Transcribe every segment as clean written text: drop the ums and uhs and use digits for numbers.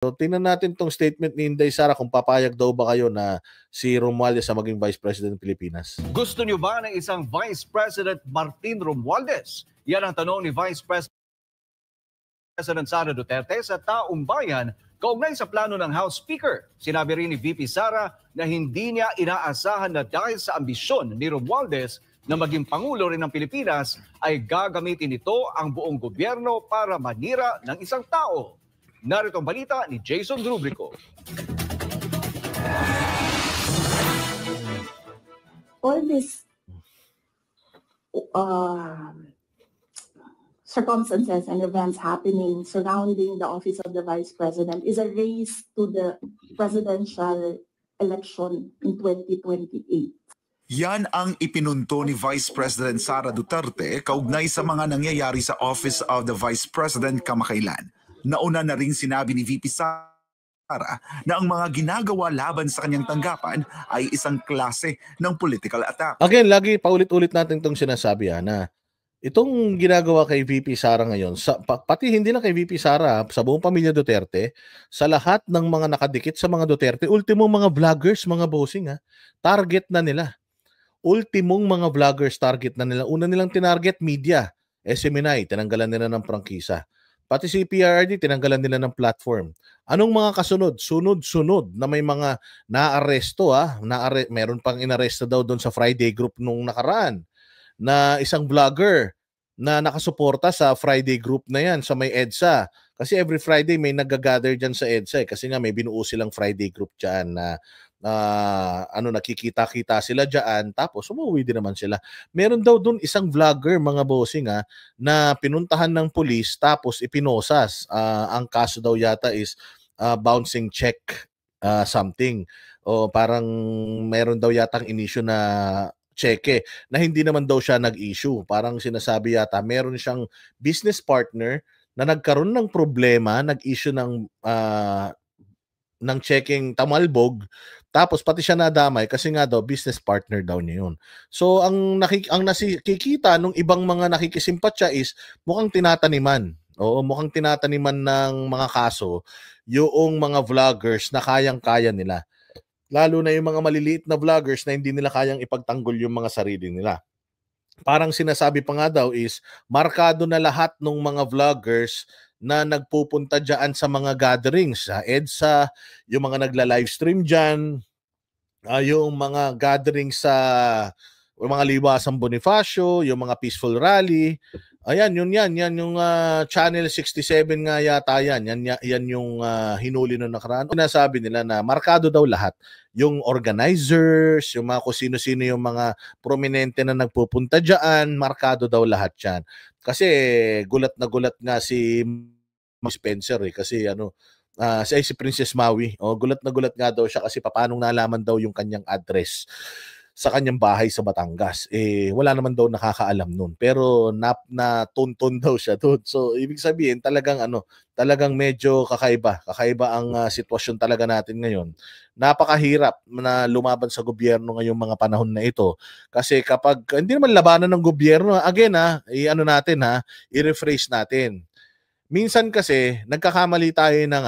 So, tingnan natin tong statement ni Inday Sara kung papayag daw ba kayo na si Romualdez sa maging Vice President ng Pilipinas. Gusto niyo ba ng isang Vice President Martin Romualdez? Yan ang tanong ni Vice President Sara Duterte sa taong bayan kaugnay sa plano ng House Speaker. Sinabi rin ni VP Sara na hindi niya inaasahan na dahil sa ambisyon ni Romualdez na maging Pangulo rin ng Pilipinas ay gagamitin nito ang buong gobyerno para manira ng isang tao. Narito ang balita ni Jason Rubrico. All these circumstances and events happening surrounding the office of the Vice President is a race to the presidential election in 2028. Yan ang ipinunto ni Vice President Sara Duterte kaugnay sa mga nangyayari sa Office of the Vice President kamakailan. Nauna na rin sinabi ni VP Sara na ang mga ginagawa laban sa kanyang tanggapan ay isang klase ng political attack. Again, lagi paulit-ulit natin itong sinasabi na itong ginagawa kay VP Sara ngayon, pati hindi lang kay VP Sara, sa buong pamilya Duterte, sa lahat ng mga nakadikit sa mga Duterte, ultimo mga vloggers, mga bossing, target na nila. Ultimong mga vloggers target na nila. Una nilang tinarget, media. SMNI, tinanggalan nila ng prangkisa. Pati si PRRD, tinanggalan nila ng platform. Anong mga kasunod? Sunod-sunod na may mga naaresto. Meron pang inaresto daw doon sa Friday group nung nakaraan na isang vlogger na nakasuporta sa Friday group na yan sa may EDSA. Kasi every Friday may nag-gather dyan sa EDSA. Kasi nga may binuo silang Friday group dyan na nakikita-kita sila dyan, tapos umuwi din naman sila. Meron daw dun isang vlogger, mga bossing, na pinuntahan ng pulis, tapos ipinosas. Ang kaso daw yata is bouncing check something. O parang meron daw yatang inisyu na cheque na hindi naman daw siya nag-issue. Parang sinasabi yata, meron siyang business partner na nagkaroon ng problema, nag-issue ng checking tamalbog, tapos pati siya nadamay kasi nga daw business partner daw niya yun. So ang nakikita nung ibang mga nakikisimpatya is mukhang tinataniman. Oo, mukhang tinataniman ng mga kaso yung mga vloggers na kayang-kaya nila. Lalo na yung mga maliliit na vloggers na hindi nila kayang ipagtanggol yung mga sarili nila. Parang sinasabi pa nga daw is markado na lahat ng mga vloggers na nagpupunta dyan sa mga gatherings sa EDSA, yung mga nagla-livestream dyan, yung mga gatherings sa mga liwasang Bonifacio, yung mga peaceful rally. Ayan, yan yung Channel 67 nga yata yan. Yan yung hinuli nung nakaraan. Nasabi nila na markado daw lahat. Yung organizers, yung mga kung sino-sino yung mga prominente na nagpupunta dyan, markado daw lahat yan. Kasi gulat na gulat nga si Spencer kasi si Princess Maui. Gulat na gulat nga daw siya kasi paano nalaman daw yung kanyang address sa kanyang bahay sa Batangas. Wala naman daw nakakaalam nun. Pero natunton daw siya doon. So, ibig sabihin, talagang medyo kakaiba. Kakaiba ang sitwasyon talaga natin ngayon. Napakahirap na lumaban sa gobyerno ngayong mga panahon na ito. Kasi kapag, hindi naman labanan ng gobyerno, again i-rephrase natin. Minsan kasi nagkakamali tayo ng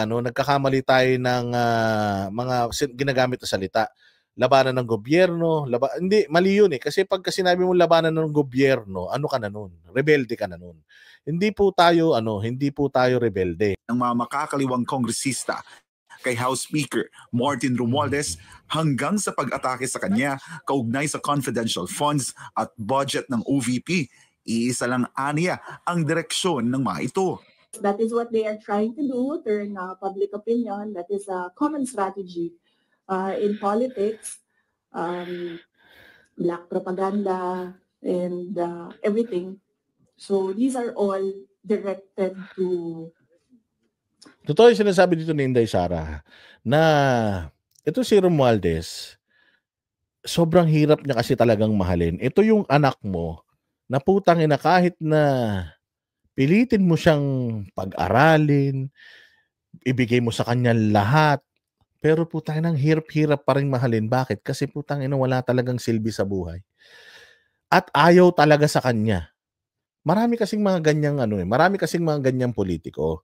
mga ginagamit na salita. Labanan ng gobyerno, hindi mali yun kasi pag sinabi mo labanan ng gobyerno, ano ka na nun? Rebelde ka na nun. Hindi po tayo rebelde. Ang mga makakaliwang kongresista kay House Speaker Martin Romualdez hanggang sa pag-atake sa kanya kaugnay sa confidential funds at budget ng OVP. Iisa lang aniya ang direksyon ng mga ito. That is what they are trying to do, turn public opinion. That is a common strategy in politics, black propaganda, and everything. So these are all directed to... Totoo yung sinasabi dito ni Inday Sara na ito si Romualdez, sobrang hirap niya kasi talagang mahalin. Ito yung anak mo na putang ina kahit na pilitin mo siyang pag-aralin, ibigay mo sa kanya lahat, pero putang ina hirap-hirap pa rin mahalin. Bakit? Kasi putang ina wala talagang silbi sa buhay. At ayaw talaga sa kanya. Marami kasing mga ganyang marami kasing mga ganyang politiko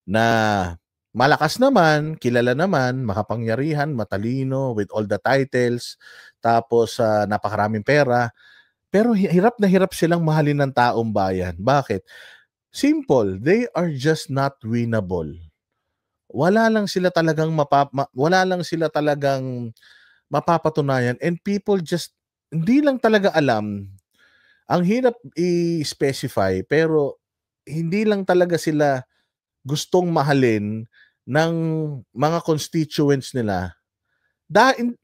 na malakas naman, kilala naman, makapangyarihan, matalino, with all the titles, tapos napakaraming pera. Pero hirap na hirap silang mahalin ng taong bayan. Bakit? Simple, they are just not winnable. Wala lang sila talagang mapapatunayan, and people just hindi lang talaga alam. Ang hirap i-specify, pero hindi lang talaga sila gustong mahalin ng mga constituents nila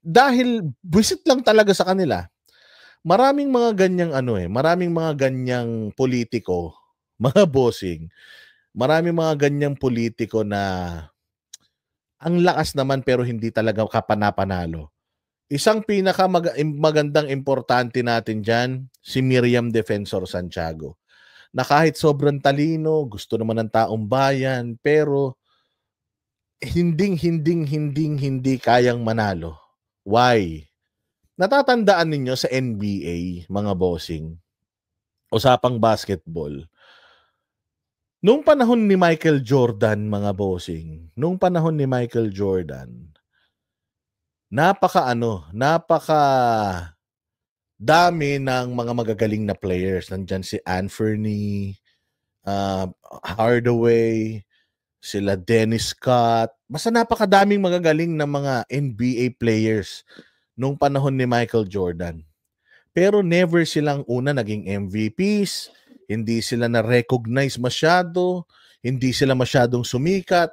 dahil buwisit lang talaga sa kanila. Maraming mga ganyang maraming mga ganyang politiko, mga bossing. Maraming mga ganyang politiko na ang lakas naman pero hindi talaga kapana-panalo. Isang magandang importante natin dyan, si Miriam Defensor Santiago. Na kahit sobrang talino, gusto naman ng taong bayan, pero hindi kayang manalo. Why? Natatandaan ninyo sa NBA, mga bossing, usapang basketball, nung panahon ni Michael Jordan, mga bossing, napaka dami ng mga magagaling na players. Nandyan si Anthony, Hardaway, sila Dennis Scott. Basta napakadaming magagaling na mga NBA players nung panahon ni Michael Jordan. Pero never silang naging MVPs, hindi sila na-recognize masyado, hindi sila masyadong sumikat,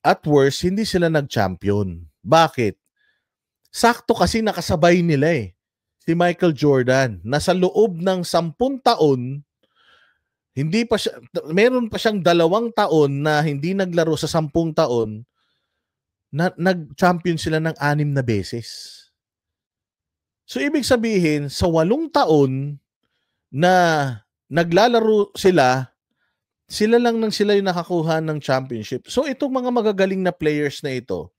at worst, hindi sila nag-champion. Bakit? Sakto kasi nakasabay nila si Michael Jordan. Nasa loob ng 10 taon, meron pa siyang 2 taon na hindi naglaro sa 10 taon, na nag-champion sila ng 6 na beses. So, ibig sabihin, sa 8 taon na naglalaro sila lang yung nakakuha ng championship. So, itong mga magagaling na players na ito,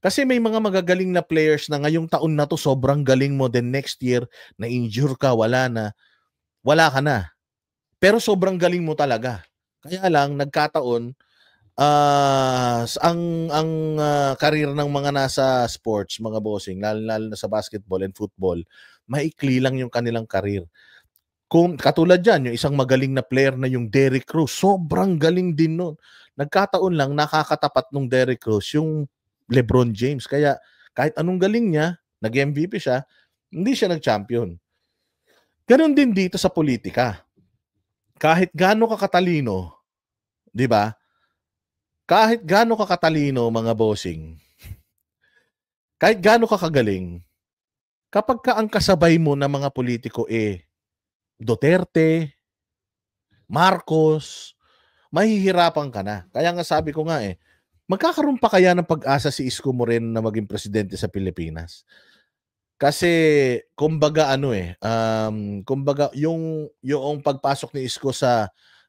kasi may mga magagaling na players na ngayong taon na to, sobrang galing mo, then next year, na-injure ka, wala ka na. Pero sobrang galing mo talaga. Kaya lang, nagkataon, ang career ng mga nasa sports, mga bossing, lalo na sa basketball and football, maikli lang yung kanilang career. Kung katulad dyan, yung isang magaling na player na yung Derrick Rose, sobrang galing din nun. Nagkataon lang, nakakatapat nung Derrick Rose yung LeBron James. Kaya kahit anong galing niya, nag-MVP siya, hindi siya nag-champion. Ganon din dito sa politika. Kahit gaano ka katalino, di ba? Kahit gaano ka katalino, mga bossing, kahit gaano ka kagaling, kapag ka ang kasabay mo na mga politiko Duterte, Marcos, mahihirapan ka na. Kaya nga sabi ko nga magkakaroon pa kaya ng pag-asa si Isko Moreno na maging presidente sa Pilipinas? Kasi kumbaga kumbaga yung pagpasok ni Isko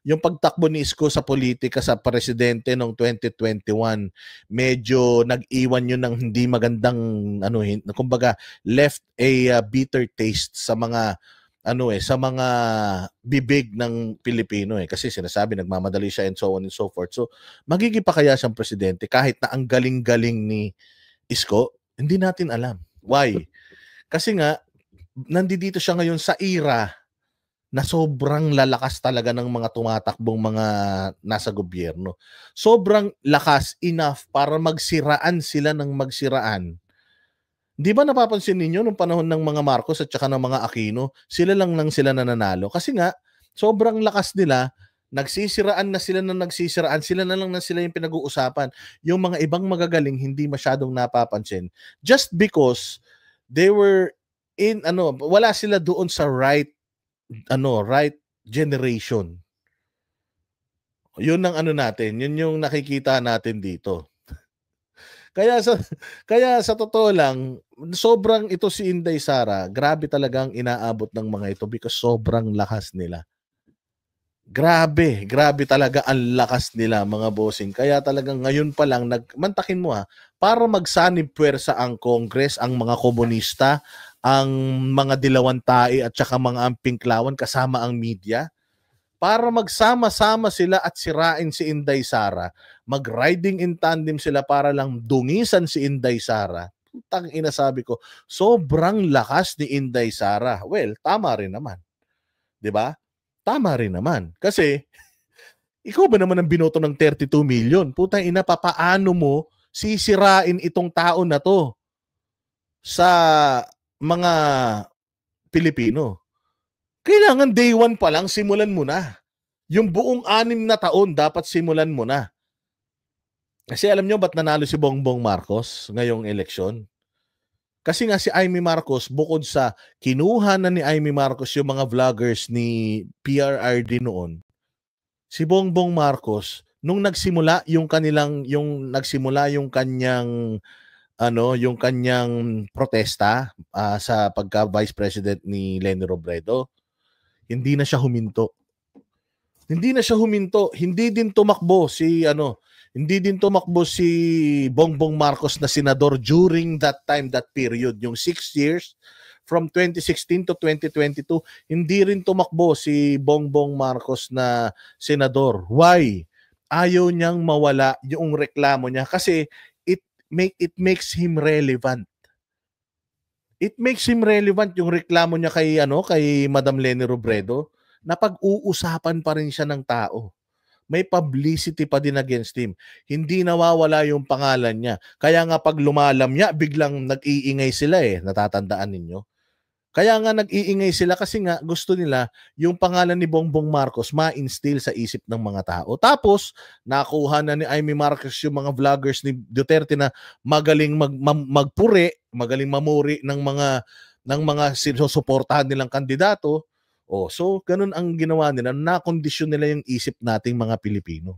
yung pagtakbo ni Isko sa politika sa presidente noong 2021, medyo nag-iwan yun ng hindi magandang kumbaga left a bitter taste sa mga sa mga bibig ng Pilipino kasi sinasabi nagmamadali siya and so on and so forth. So magiging pa kaya siyang presidente kahit na ang galing-galing ni Isko? Hindi natin alam. Why? Kasi nga nandito siya ngayon sa era na sobrang lalakas talaga ng mga tumatakbong mga nasa gobyerno. Sobrang lakas enough para magsiraan sila ng magsiraan. Di ba napapansin ninyo nung panahon ng mga Marcos at saka ng mga Aquino, sila lang sila nananalo? Kasi nga, sobrang lakas nila, nagsisiraan na sila yung pinag-uusapan. Yung mga ibang magagaling, hindi masyadong napapansin. Just because they were wala sila doon sa right generation. Yun ang natin, yun yung nakikita natin dito. Kaya sa totoo lang, sobrang ito si Inday Sara, grabe talagang inaabot ng mga ito because sobrang lakas nila. Grabe talaga ang lakas nila, mga bossing. Kaya talagang ngayon pa lang, mantakin mo para magsanib puwersa ang Congress, ang mga komunista, ang mga dilawan tae at saka mga ampingklawan kasama ang media, para magsama-sama sila at sirain si Inday Sara, mag-riding in tandem sila para lang dungisan si Inday Sara. Putang ina, sabi ko, sobrang lakas ni Inday Sara. Well, tama rin naman. 'Di ba? Tama rin naman. Kasi ikaw ba naman ang binoto ng 32 million? Putang ina, papaano mo sisirain itong tao na to sa mga Pilipino? Kailangan day one pa lang, simulan mo na. Yung buong 6 na taon, dapat simulan mo na. Kasi alam nyo ba't nanalo si Bongbong Marcos ngayong eleksyon? Kasi nga si Amy Marcos, bukod sa kinuha na ni Amy Marcos yung mga vloggers ni PRRD noon, si Bongbong Marcos, nung nagsimula yung kanyang protesta sa pagka Vice President ni Leni Robredo, hindi na siya huminto. Hindi din tumakbo si Bongbong Marcos na senador during that period, yung 6 years from 2016 to 2022, hindi rin tumakbo si Bongbong Marcos na senador. Why? Ayaw niyang mawala yung reklamo niya kasi it makes him relevant. It makes him relevant yung reklamo niya kay Madam Leni Robredo, na pag-uusapan pa rin siya ng tao. May publicity pa din against him. Hindi nawawala yung pangalan niya. Kaya nga pag lumalamya, biglang nag-iingay sila natatandaan ninyo. Kaya nga nag-iingay sila kasi nga gusto nila yung pangalan ni Bongbong Marcos ma-instill sa isip ng mga tao. Tapos, nakuha na ni Amy Marcos yung mga vloggers ni Duterte na magaling magpuri, magaling mamuri ng mga sinusuportahan nilang kandidato. So ganun ang ginawa nila, nakondisyon nila yung isip nating mga Pilipino.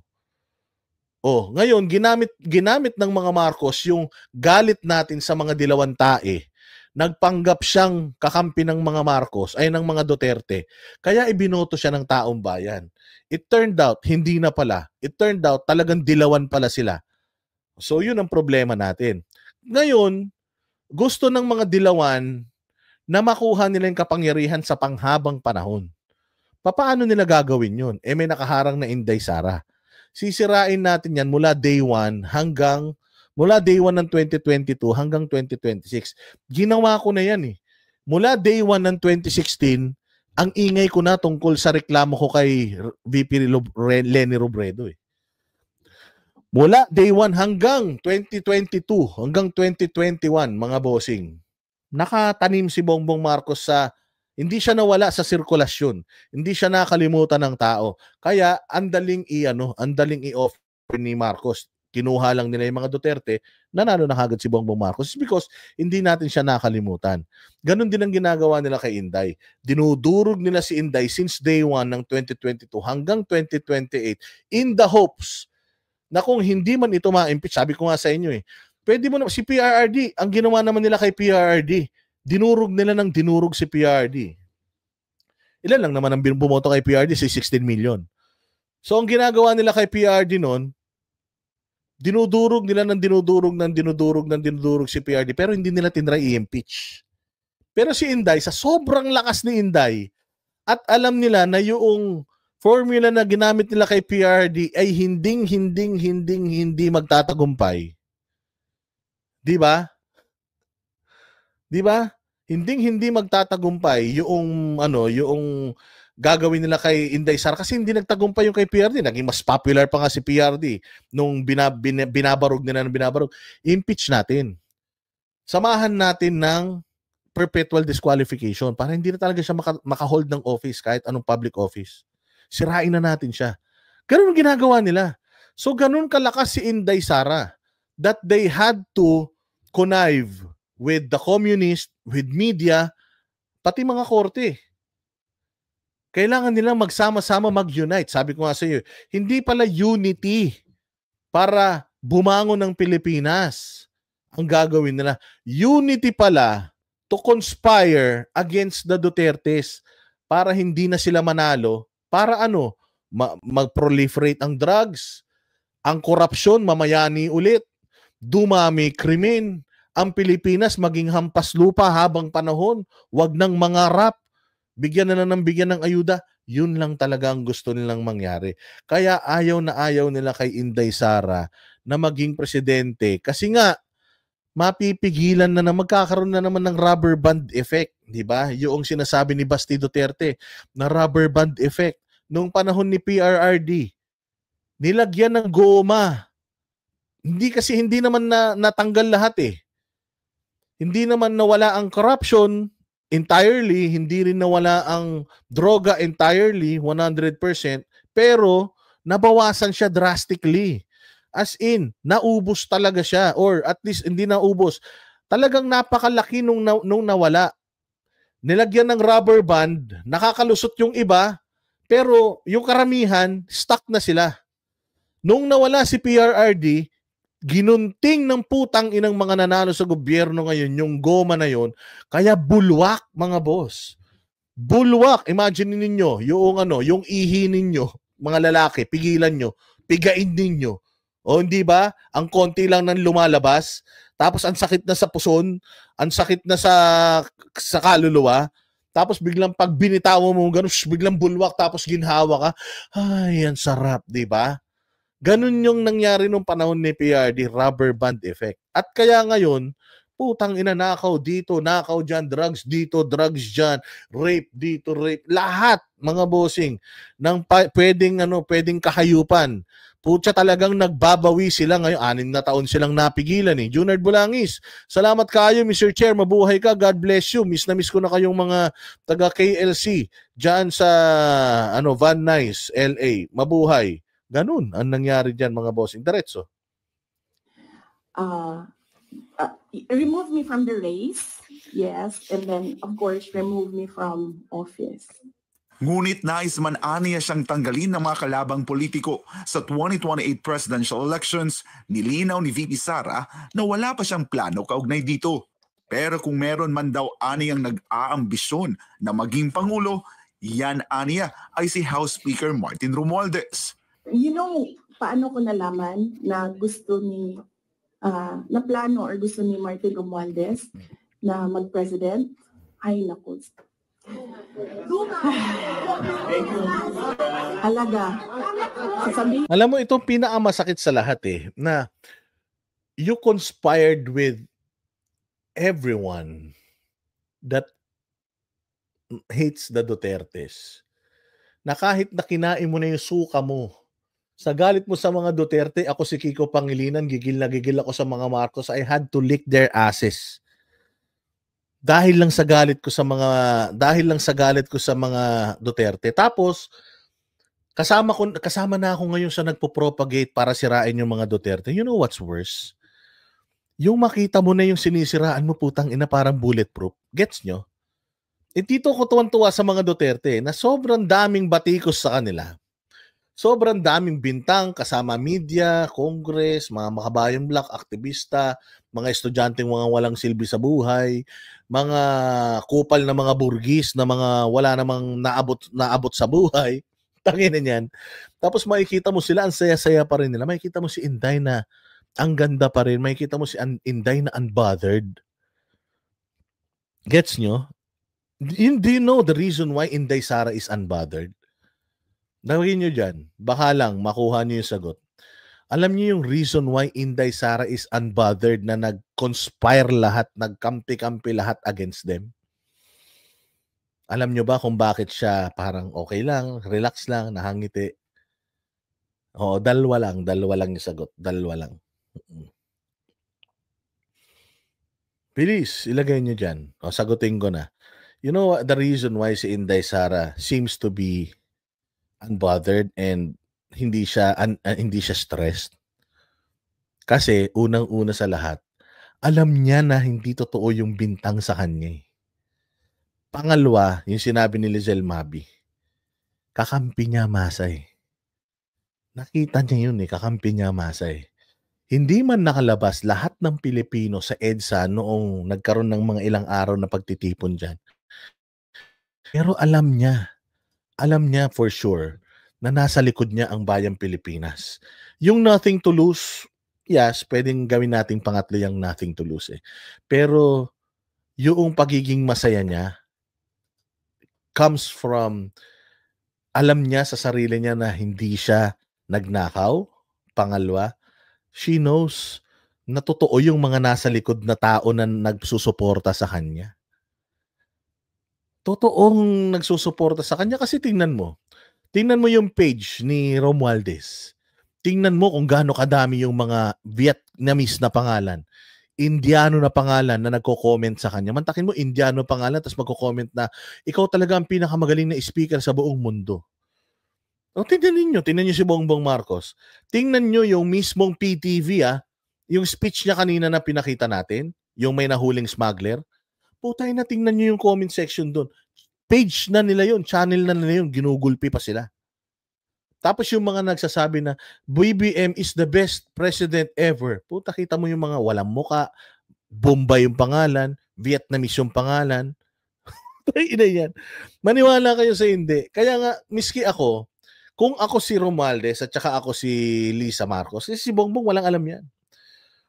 Ngayon, ginamit ng mga Marcos yung galit natin sa mga dilawan tae. Nagpanggap siyang kakampi ng mga Marcos, ay ng mga Duterte. Kaya ibinoto siya ng taong bayan. It turned out, hindi na pala. It turned out, talagang dilawan pala sila. So yun ang problema natin. Ngayon, gusto ng mga dilawan na makuha nila yung kapangyarihan sa panghabang panahon. Paano nila gagawin yun? May nakaharang na Inday Sara. Sisirain natin yan mula day 1 ng 2022 hanggang 2026. Ginawa ko na yan Mula day 1 ng 2016, ang ingay ko na tungkol sa reklamo ko kay VP Leni Robredo Mula day 1 hanggang 2022, hanggang 2021, mga bossing, nakatanim si Bongbong Marcos hindi siya nawala sa sirkulasyon. Hindi siya nakalimutan ng tao. Kaya andaling i-offer ni Marcos. Kinuha lang nila yung mga Duterte, nanalo na kagad si Bongbong Marcos because hindi natin siya nakalimutan. Ganon din ang ginagawa nila kay Inday. Dinudurog nila si Inday since day 1 ng 2022 hanggang 2028 in the hopes na kung hindi man ito ma-impeach, sabi ko nga sa inyo pwede mo na, si PRRD, ang ginawa naman nila kay PRRD, dinurog si PRRD. Ilan lang naman ang bumoto kay PRRD? Si 16 million. So, ang ginagawa nila kay PRRD noon, dinudurog si PRRD, pero hindi nila tinry i-impeach. Pero si Inday, sa sobrang lakas ni Inday, at alam nila na yung formula na ginamit nila kay PRRD ay hindi magtatagumpay. Di ba? Hindi magtatagumpay yung gagawin nila kay Inday Sara kasi hindi nagtagumpay yung kay PRD. Naging mas popular pa nga si PRD nung binabarog nila. Impeach natin. Samahan natin ng perpetual disqualification para hindi na talaga siya makahold ng office kahit anong public office. Sirain na natin siya. Ganun ang ginagawa nila. So ganun kalakas si Inday Sara that they had to connive with the communist, with media, pati mga korte. Kailangan nilang magsama-sama mag-unite. Sabi ko nga sa iyo, hindi pala unity para bumangon ng Pilipinas ang gagawin nila. Unity pala to conspire against the Dutertes para hindi na sila manalo. Para mag-proliferate ang drugs, ang korupsyon, mamayani ulit, dumami krimen, ang Pilipinas maging hampas lupa habang panahon, wag nang mangarap, bigyan ng ayuda. Yun lang talaga ang gusto nilang mangyari. Kaya ayaw na ayaw nila kay Inday Sara na maging presidente kasi nga mapipigilan na magkakaroon na naman ng rubber band effect, di ba? Yung sinasabi ni Basti Duterte na rubber band effect nung panahon ni PRRD. Nilagyan ng goma. Hindi naman natanggal lahat eh. Hindi naman nawala ang corruption entirely, hindi rin nawala ang droga entirely, 100%, pero nabawasan siya drastically. As in, naubos talaga siya, or at least hindi naubos. Talagang napakalaki nung nawala. Nilagyan ng rubber band, nakakalusot yung iba, pero yung karamihan, stuck na sila. Nung nawala si PRRD, ginunting ng putang inang mga nanalo sa gobyerno ngayon yung goma na yon, kaya bulwak mga boss. Bulwak. Imagine ninyo yung ihi ninyo, mga lalaki, pigilan nyo, pigain ninyo. O hindi ba? Ang konti lang nang lumalabas, tapos ang sakit na sa puson, ang sakit na sa kaluluwa, tapos biglang pag binitawan mo ganun, biglang bulwak, tapos ginhawa ka. Ay, ang sarap, di ba? Ganun yung nangyari nung panahon ni PRD, rubber band effect. At kaya ngayon, putang ina, nakaw dito, nakaw dyan, drugs dito, drugs dyan, rape dito, rape. Lahat, mga bossing, ng pwedeng kahayupan. Putya talagang nagbabawi sila ngayon. 6 na taon silang napigilan eh. Junard Bulangis, salamat kayo, Mr. Chair. Mabuhay ka. God bless you. Miss na miss ko na kayong mga taga KLC dyan sa Van Nuys, LA. Mabuhay. Ganun ang nangyari dyan, mga bossing. Diretso. Remove me from the race, yes, and then, of course, remove me from office. Ngunit nais man aniya siyang tanggalin ng mga kalabang politiko sa 2028 presidential elections, nilinaw ni VP Sara na wala pa siyang plano kaugnay dito. Pero kung meron man daw aniyang nag-aambisyon na maging Pangulo, yan aniya ay si House Speaker Martin Romualdez. Paano ko nalaman na gusto na plano or gusto ni Martin Romualdez na mag-president? Ay, naku. Halaga. Alam mo, itong pinakamasakit sa lahat na you conspired with everyone that hates the Dutertes. Na kahit na kinain mo na yung suka mo, sa galit mo sa mga Duterte, ako si Kiko Pangilinan, gigil na gigil ako sa mga Marcos. I had to lick their asses. Dahil lang sa galit ko sa mga Duterte. Tapos kasama na ako ngayon sa nagpo-propagate para sirain yung mga Duterte. You know what's worse? Yung makita mo na yung sinisiraan mo, putang ina, parang bulletproof. Gets nyo? Dito ko tuwan-tuwa sa mga Duterte na sobrang daming batikos sa kanila. Sobrang daming bintang, kasama media, Congress, mga makabayang black, aktivista, mga estudyanteng mga walang silbi sa buhay, mga kupal na mga burgis na mga wala namang naabot sa buhay. Tangina niyan. Tapos makikita mo sila, ang saya-saya pa rin nila. Makikita mo si Inday na ang ganda pa rin. Makikita mo si Inday na unbothered. Gets nyo? Do you know the reason why Inday Sara is unbothered? Nawagin nyo dyan. Baka lang makuha nyo yung sagot. Alam niyo yung reason why Inday Sara is unbothered na nag-conspire lahat, nagkampi-kampi lahat against them? Alam niyo ba kung bakit siya parang okay lang, relax lang, nahangiti? Oo, dalawa lang yung sagot. Dalawa lang. Bilis, ilagay niyo dyan. O, sagutin ko na. You know the reason why si Inday Sara seems to be unbothered and hindi siya stressed? Kasi unang-una sa lahat, alam niya na hindi totoo yung bintang sa kanya. Pangalawa, yung sinabi ni Lizelle Mabi, kakampi niya Masay. Nakita niya yun kakampi niya Masay. Hindi man nakalabas lahat ng Pilipino sa EDSA noong nagkaroon ng mga ilang araw na pagtitipon dyan. Pero alam niya for sure na nasa likod niya ang bayang Pilipinas. Yung nothing to lose, yes, pwedeng gawin nating pangatlo yung nothing to lose Pero yung pagiging masaya niya comes from alam niya sa sarili niya na hindi siya nagnakaw. Pangalawa, she knows na totoo yung mga nasa likod na tao na nagsusuporta sa kanya. Totoong nagsusuporta sa kanya kasi tingnan mo yung page ni Romualdez. Tingnan mo kung gaano kadami yung mga Vietnamese na pangalan, Indiano na pangalan na nagko-comment sa kanya. Mantakin mo, Indiano pangalan, tapos magko-comment na, ikaw talaga ang pinakamagaling na speaker sa buong mundo. O, tingnan niyo si Bongbong Marcos. Tingnan niyo yung mismong PTV, yung speech niya kanina na pinakita natin, yung may nahuling smuggler. Putay na, tingnan niyo yung comment section doon. Page na nila yun, channel na nila yun, ginugulpi pa sila. Tapos yung mga nagsasabi na BBM is the best president ever. Puta, kita mo yung mga walang muka, Bombay yung pangalan, Vietnamese yung pangalan. Ina yan. Maniwala kayo sa hindi. Kaya nga, miski ako, kung ako si Romualdez at saka ako si Lisa Marcos, si Bongbong walang alam yan.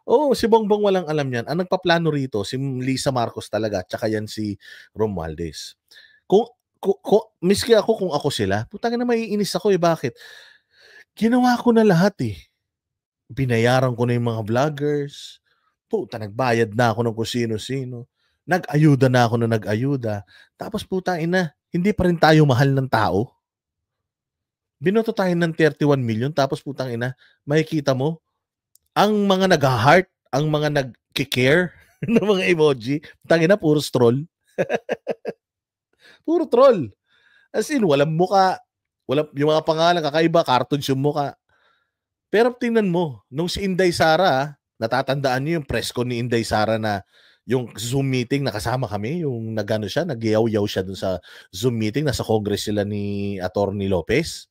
Oo, si Bongbong walang alam yan. Ang nagpaplano rito, si Lisa Marcos talaga, at saka yan si Romualdez. Kung miski ako, kung ako sila, putang na maiinis ako bakit? Ginawa ko na lahat Binayaran ko na yung mga vloggers. Puta, nagbayad na ako ng kung sino-sino. Nag-ayuda na ako na nag-ayuda. Tapos putang ina, hindi pa rin tayo mahal ng tao. Binoto tayo ng 31 million, tapos putang ina, makikita mo, ang mga nag-heart, ang mga nag-care ng mga emoji, putang ina, puro troll. Puro troll. As in, walang muka. Yung mga pangalan, kakaiba, cartoons yung muka. Pero tingnan mo, nung si Inday Sara, natatandaan niyo yung press con ni Inday Sara na yung Zoom meeting, nakasama kami, yung nagano siya, nagyaw-yaw siya dun sa Zoom meeting, nasa Congress sila ni Atty. Lopez.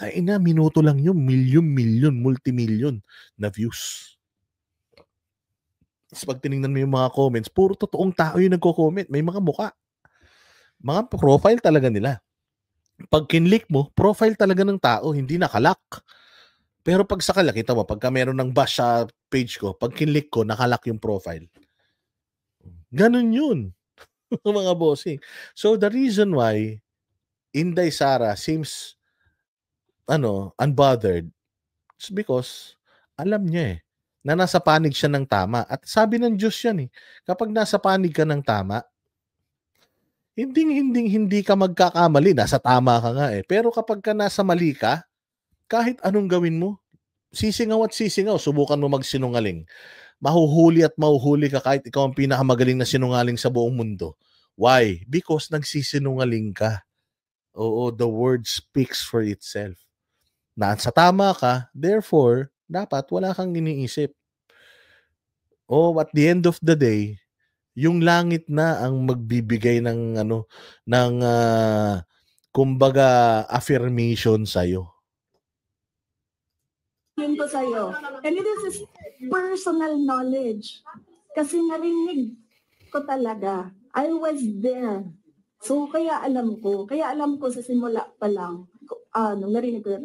Taina, minuto lang yun, milyon, multimillion na views. Tapos pag tinignan mo yung mga comments, puro totoong tao yung nagko-comment, may mga muka. Mga profile talaga nila. Pag kinlik mo, profile talaga ng tao, hindi nakalak. Pero pag sakala, kita mo, pagka meron ng bash sa page ko, pag kinlik ko, nakalak yung profile. Ganun yun, mga bossing. So the reason why Inday Sara seems unbothered is because alam niya na nasa panig siya ng tama. At sabi ng Diyos yan kapag nasa panig ka ng tama, hindi ka magkakamali. Nasa tama ka nga Pero kapag ka nasa mali ka, kahit anong gawin mo, sisingaw at sisingaw, subukan mo magsinungaling. Mahuhuli at mahuhuli ka kahit ikaw ang pinakamagaling na sinungaling sa buong mundo. Why? Because nagsisinungaling ka. Oo, the word speaks for itself. Nasa tama ka, therefore, dapat wala kang iniisip. At the end of the day, yung langit na ang magbibigay ng kumbaga affirmation sa'yo. Yun ko sa'yo. And this is personal knowledge. Kasi narinig ko talaga. I was there. So, kaya alam ko sa simula pa lang, narinig ko yun,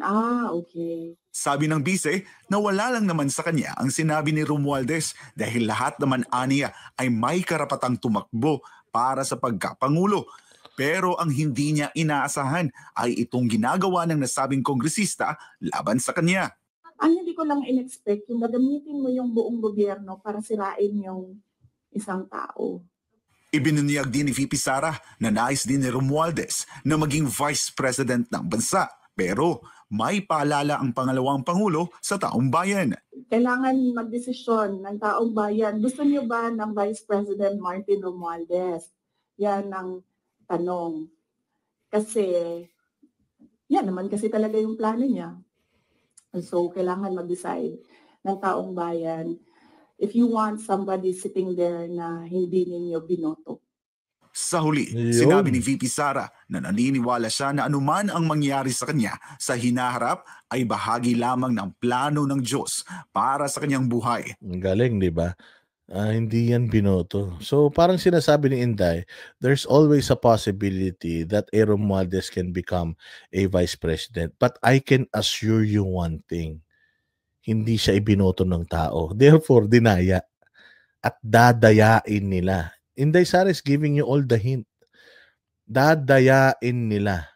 okay. Sabi ng bise na wala lang naman sa kanya ang sinabi ni Romualdez dahil lahat naman aniya ay may karapatang tumakbo para sa pagkapangulo. Pero ang hindi niya inaasahan ay itong ginagawa ng nasabing kongresista laban sa kanya. Ang hindi ko lang in-expect, yung gagamitin mo yung buong gobyerno para sirain yung isang tao. Ibinunyag din ni VP Sara na nais din ni Romualdez na maging Vice President ng bansa. Pero may paalala ang pangalawang Pangulo sa taong bayan. Kailangan magdesisyon ng taong bayan. Gusto niyo ba ng Vice President Martin Romualdez? Yan ang tanong. Kasi, yan naman kasi talaga yung plano niya. So, kailangan mag-decide ng taong bayan if you want somebody sitting there na hindi ninyo binoto. Sa huli, sinabi ni VP Sara na naniniwala siya na anuman ang mangyari sa kanya sa hinaharap ay bahagi lamang ng plano ng Diyos para sa kanyang buhay. Galing, di ba? Hindi yan binoto. So parang sinasabi ni Inday, there's always a possibility that a Romualdez can become a vice president. But I can assure you one thing, hindi siya ibinoto ng tao. Therefore, dinaya. At dadayain nila. Inday Sara is giving you all the hint. Dadayain nila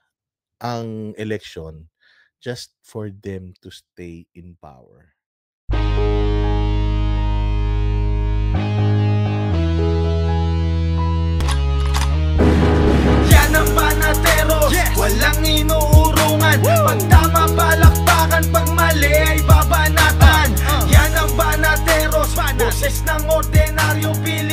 ang election just for them to stay in power. Yan ang Banateros, walang inuurungan. Pag tama palakpakan, pag mali ay babanatan. Yan ang Banateros, boses ng ordinaryong Pilipino.